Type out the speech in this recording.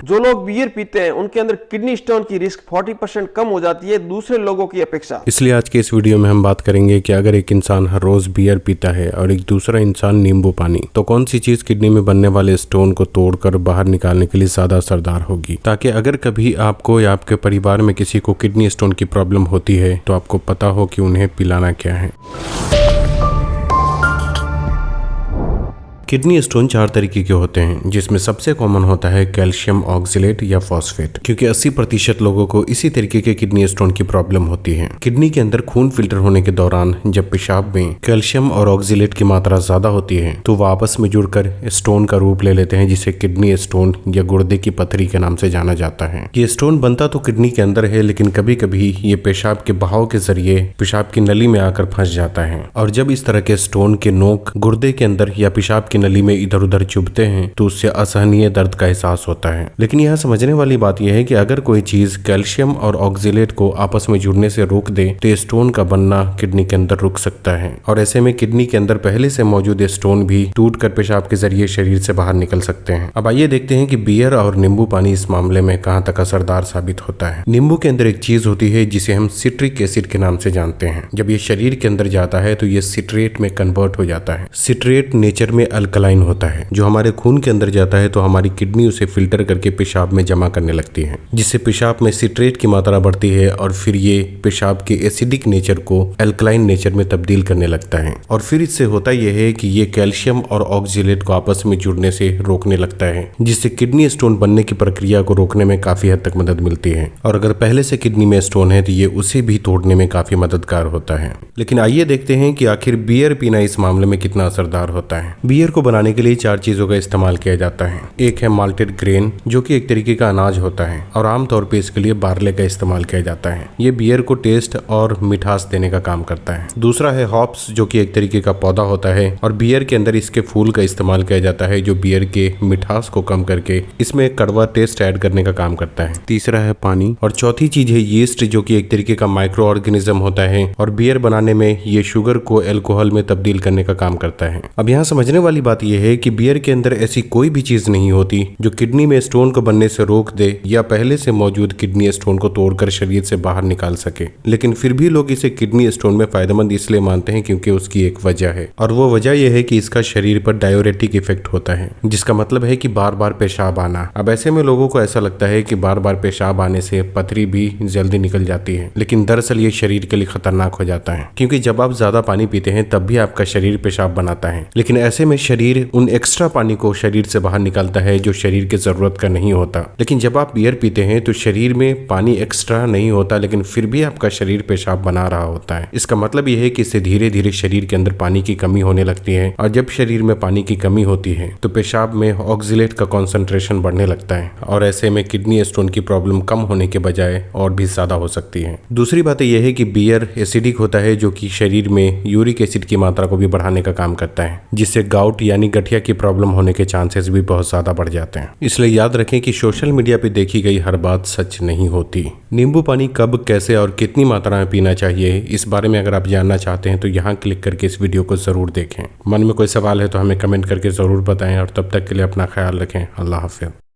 जो लोग बियर पीते हैं उनके अंदर किडनी स्टोन की रिस्क 40% कम हो जाती है दूसरे लोगों की अपेक्षा। इसलिए आज के इस वीडियो में हम बात करेंगे कि अगर एक इंसान हर रोज बियर पीता है और एक दूसरा इंसान नींबू पानी, तो कौन सी चीज किडनी में बनने वाले स्टोन को तोड़कर बाहर निकालने के लिए ज्यादा असरदार होगी, ताकि अगर कभी आपको या आपके परिवार में किसी को किडनी स्टोन की प्रॉब्लम होती है तो आपको पता हो कि उन्हें पिलाना क्या है। किडनी स्टोन 4 तरीके के होते हैं, जिसमें सबसे कॉमन होता है कैल्शियम ऑक्सलेट या फॉस्फेट, क्योंकि 80% लोगों को इसी तरीके के किडनी स्टोन की प्रॉब्लम होती है। किडनी के अंदर खून फिल्टर होने के दौरान जब पेशाब में कैल्शियम और ऑक्सलेट की मात्रा ज्यादा होती है तो वह आपस में जुड़कर स्टोन का रूप ले लेते हैं, जिसे किडनी स्टोन या गुर्दे की पथरी के नाम से जाना जाता है। ये स्टोन बनता तो किडनी के अंदर है, लेकिन कभी कभी ये पेशाब के बहाव के जरिए पेशाब की नली में आकर फंस जाता है, और जब इस तरह के स्टोन के नोक गुर्दे के अंदर या पेशाब की नली में इधर उधर चुभते हैं तो उससे असहनीय दर्द का एहसास होता है। लेकिन यह समझने वाली बात यह है कि अगर कोई चीज कैल्शियम और ऑक्सलेट को आपस में जुड़ने से रोक दे तो स्टोन का बनना किडनी के अंदर रुक सकता है, और ऐसे में किडनी के अंदर पहले से मौजूद स्टोन भी टूटकर पेशाब के जरिए शरीर से बाहर निकल सकते हैं। अब आइए देखते हैं कि बियर और नींबू पानी इस मामले में कहां तक असरदार साबित होता है। नींबू के अंदर एक चीज होती है जिसे हम सिट्रिक एसिड के नाम से जानते हैं। जब ये शरीर के अंदर जाता है तो ये सिट्रेट में कन्वर्ट हो जाता है। सिट्रेट नेचर में अल्कलाइन होता है, जो हमारे खून के अंदर जाता है तो हमारी किडनी उसे फिल्टर करके पेशाब में जमा करने लगती है, जिससे पेशाब में सिट्रेट की मात्रा बढ़ती है और फिर ये पेशाब के एसिडिक नेचर को अल्कलाइन नेचर में तब्दील करने लगता है। और फिर इससे होता यह है कि ये कैल्शियम और ऑक्सलेट को आपस में जुड़ने से रोकने लगता है, जिससे किडनी स्टोन बनने की प्रक्रिया को रोकने में काफी हद तक मदद मिलती है। और अगर पहले से किडनी में स्टोन है तो ये उसे भी तोड़ने में काफी मददगार होता है। लेकिन आइए देखते हैं कि आखिर बियर पीना इस मामले में कितना असरदार होता है। बियर को बनाने के लिए 4 चीजों का इस्तेमाल किया जाता है। एक है माल्टेड ग्रेन, जो कि एक तरीके का अनाज होता है, और आमतौर पे इसके लिए बार्ले का इस्तेमाल किया जाता है। ये बियर को टेस्ट और मिठास देने का काम करता है। दूसरा है हॉप्स, जो कि एक तरीके का पौधा होता है, और बियर के अंदर इसके फूल का इस्तेमाल किया जाता है, जो बियर के मिठास को कम करके इसमें एक कड़वा टेस्ट ऐड करने का काम करता है। तीसरा है पानी, और चौथी चीज है यीस्ट, जो कि एक तरीके का माइक्रो ऑर्गेनिज्म होता है, और बियर बनाने में ये शुगर को एल्कोहल में तब्दील करने का काम करता है। अब यहाँ समझने वाली बात यह है कि बियर के अंदर ऐसी कोई भी चीज नहीं होती जो किडनी में स्टोन को बनने से रोक दे या पहले से मौजूद किडनी स्टोन को तोड़कर शरीर से बाहर निकाल सके। लेकिन फिर भी लोग इसे किडनी स्टोन में फायदेमंद इसलिए मानते हैं क्योंकि उसकी एक वजह है, और वो वजह यह है कि इसका शरीर पर डायोरेटिक इफेक्ट होता है, जिसका मतलब है कि बार बार पेशाब आना। अब ऐसे में लोगों को ऐसा लगता है कि बार बार पेशाब आने से पथरी भी जल्दी निकल जाती है, लेकिन दरअसल ये शरीर के लिए खतरनाक हो जाता है, क्योंकि जब आप ज्यादा पानी पीते हैं तब भी आपका शरीर पेशाब बनाता है, लेकिन ऐसे में शरीर उन एक्स्ट्रा पानी को शरीर से बाहर निकालता है जो शरीर की जरूरत का नहीं होता। लेकिन जब आप बियर पीते हैं तो शरीर में पानी एक्स्ट्रा नहीं होता, लेकिन फिर भी आपका शरीर पेशाब बना रहा होता है। इसका मतलब यह है कि इससे धीरे धीरे शरीर के अंदर पानी की कमी होने लगती है, और जब शरीर में पानी की कमी होती है तो पेशाब में ऑक्सलेट का कॉन्सेंट्रेशन बढ़ने लगता है, और ऐसे में किडनी स्टोन की प्रॉब्लम कम होने के बजाय और भी ज्यादा हो सकती है। दूसरी बात यह है कि बियर एसिडिक होता है, जो कि शरीर में यूरिक एसिड की मात्रा को भी बढ़ाने का काम करता है, जिससे गाउट यानी गठिया की प्रॉब्लम होने के चांसेस भी बहुत ज्यादा बढ़ जाते हैं। इसलिए याद रखें कि सोशल मीडिया पे देखी गई हर बात सच नहीं होती। नींबू पानी कब, कैसे और कितनी मात्रा में पीना चाहिए, इस बारे में अगर आप जानना चाहते हैं तो यहाँ क्लिक करके इस वीडियो को जरूर देखें। मन में कोई सवाल है तो हमें कमेंट करके जरूर बताएं, और तब तक के लिए अपना ख्याल रखें। अल्लाह हाफिज़।